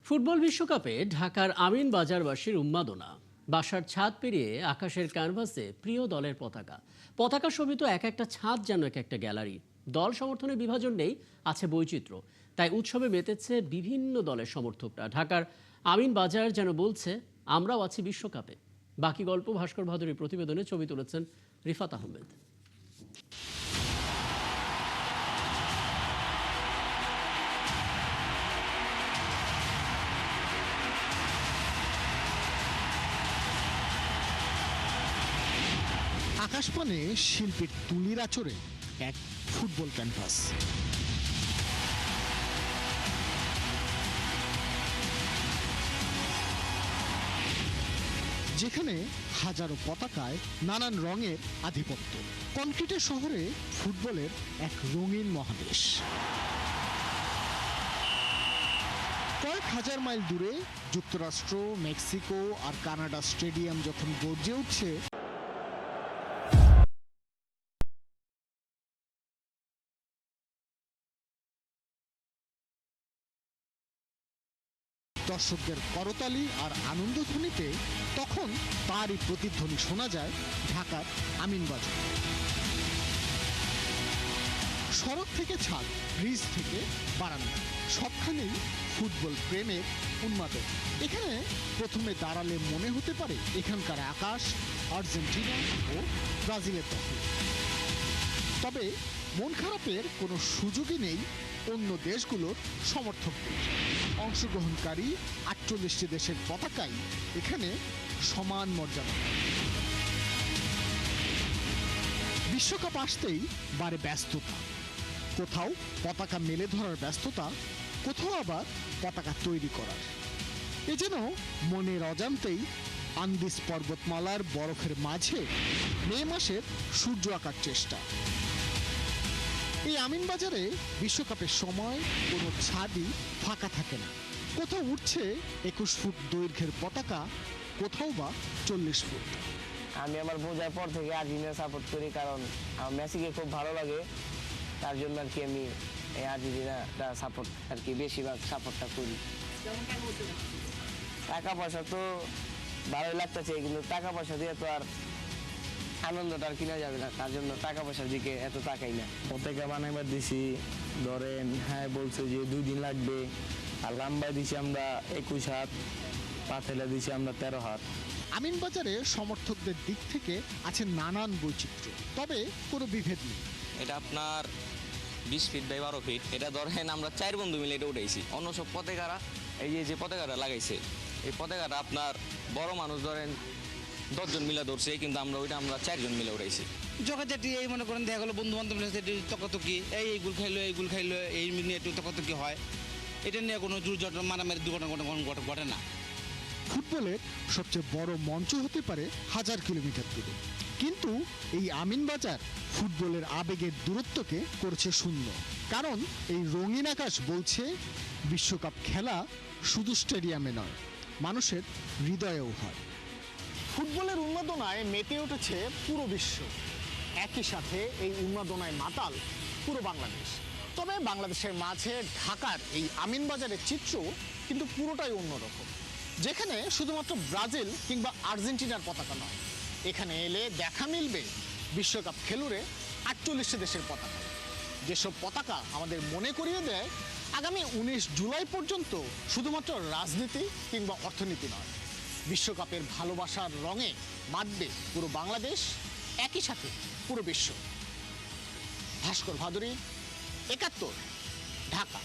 Football বিশ্বকাপে ঢাকার আমিন বাজারবাসীর উন্মাদনা। বাসার ছাদ পেরিয়ে আকাশের ক্যানভাসে প্রিয় দলের পতাকা। পতাকা শোভিত এক একটা ছাদ যেন এক একটা গ্যালারি। দল সমর্থনের বিভাজন নেই, আছে বৈচিত্র্য। তাই উৎসবে মেতেছে বিভিন্ন দলের সমর্থকরা। ঢাকার আমিন বাজার যেন বলছে, আমরাও আছি বিশ্বকাপে। বাকি গল্প ভাস্কর ভাদুরীর প্রতিবেদনে ছবি তুলেছেন রিফাত আহমেদ। আকাশপানে শিল্পীর তুলির আঁচড়ে এক ফুটবল ক্যানভাস। যেখানে হাজারো পতাকায় নানান রঙের আধিপত্য। কনক্রিটের শহরে ফুটবলের এক রঙিন মহাদেশ। কয়েক হাজার মাইল দূরে যুক্তরাষ্ট্র, মেক্সিকো আর কানাডা স্টেডিয়াম যখন গর্জে উঠছে, দর্শকদের করতালি আর আনন্দধ্বনিতে তখন তারই প্রতিধ্বনি শোনা যায় ঢাকার আমিনবাজার। সড়ক থেকে ছাদ, ব্রিজ থেকে বারান্দা, সবখানেই ফুটবল প্রেমের উন্মাদন। এখানে প্রথমে দাঁড়ালে মনে হতে পারে এখানকার আকাশ আর্জেন্টিনা ও ব্রাজিলের পক্ষে। তবে মন খারাপের কোনো সুযোগই নেই অন্য দেশগুলোর সমর্থকদের। অংশগ্রহণকারী ৪৮টি দেশের পতাকাই এখানে সমান মর্যাদা। বিশ্বকাপ আসতেই বাড়ে ব্যস্ততা। কোথাও পতাকা মেলে ধরার ব্যস্ততা, কোথাও আবার পতাকা তৈরি করার। এ যেন মনের অজান্তেই আন্দিজ পর্বতমালার বরফের মাঝে মে মাসের সূর্য আঁকার চেষ্টা। এই আমিনবাজারে বিশ্বকাপের সময় কোনো ছাদই ফাঁকা থাকে না। কোথাও উঠছে ২১ ফুট দৈর্ঘ্যের পতাকা, কোথাও বা ৪০ ফুট। আমি আমার বোঝার পর থেকে আর্জেন্টিনা সাপোর্ট করি, কারণ আমার মেসিকে খুব ভালো লাগে। তার জন্য আর কি আমি এই আর্জেন্টিনাটা সাপোর্ট আর কি বেশিরভাগ সাপোর্টটা করি। টাকা পয়সা তো ভালোই লাগতেছে, কিন্তু টাকা পয়সা দিয়ে তো আর আনন্দটা আর কিনা যাবে না। তার জন্য টাকা পয়সার দিকে এত তাকাই না। পতাকা বানাইবার দিছি, ধরেন হ্যাঁ বলছে যে 2 দিন লাগবে। আর লম্বায় দিছি আমরা 21 হাত, পাথেলা দিছি আমরা 13 হাত। আমিনবাজারে সমর্থকদের দিক থেকে আছে নানান বৈচিত্র্য, তবে কোনো বিভেদ নেই। এটা আপনার 20 ফিট বাই 12 ফিট। এটা ধরেন আমরা 4 বন্ধু মিলে এটা উঠাইছি। অন্য সব পতাকারা এই যে পতাকাটা লাগাইছে, এই পতাকাটা আপনার বড় মানুষ ধরেন 10 জন মিলে ধরছে, কিন্তু আমরা 4 জন মিলে উঠাইছি। জগাজাটি এই মনে করেন দেখা গেলো বন্ধু বান্ধব তকাতকি, এইগুল খাইলো এই নিয়ে একটু তকাতকি হয়। এটা নিয়ে কোনো জুড়জট মারামারি দুর্ঘটনা ঘটে না। ফুটবলের সবচেয়ে বড় মঞ্চ হতে পারে 1000 কিলোমিটার দূরে, কিন্তু এই আমিনবাজার ফুটবলের আবেগের দূরত্বকে করছে শূন্য। কারণ এই রঙিন আকাশ বলছে বিশ্বকাপ খেলা শুধু স্টেডিয়ামে নয়, মানুষের হৃদয়েও হয়। ফুটবলের উন্মাদনায় মেতে উঠেছে পুরো বিশ্ব। একই সাথে এই উন্মাদনায় মাতাল পুরো বাংলাদেশ। তবে বাংলাদেশের মাঝে ঢাকার এই আমিনবাজারের চিত্র কিন্তু পুরোটাই অন্যরকম। যেখানে শুধুমাত্র ব্রাজিল কিংবা আর্জেন্টিনার পতাকা নয়, এখানে এলে দেখা মিলবে বিশ্বকাপ খেলুড়ে ৪৮ দেশের পতাকা। যেসব পতাকা আমাদের মনে করিয়ে দেয় আগামী ১৯ জুলাই পর্যন্ত শুধুমাত্র রাজনীতি কিংবা অর্থনীতি নয়, বিশ্বকাপের ভালোবাসার রঙে মাতবে পুরো বাংলাদেশ, একই সাথে পুরো বিশ্ব। ভাস্কর ভাদুরী, ৭১, ঢাকা।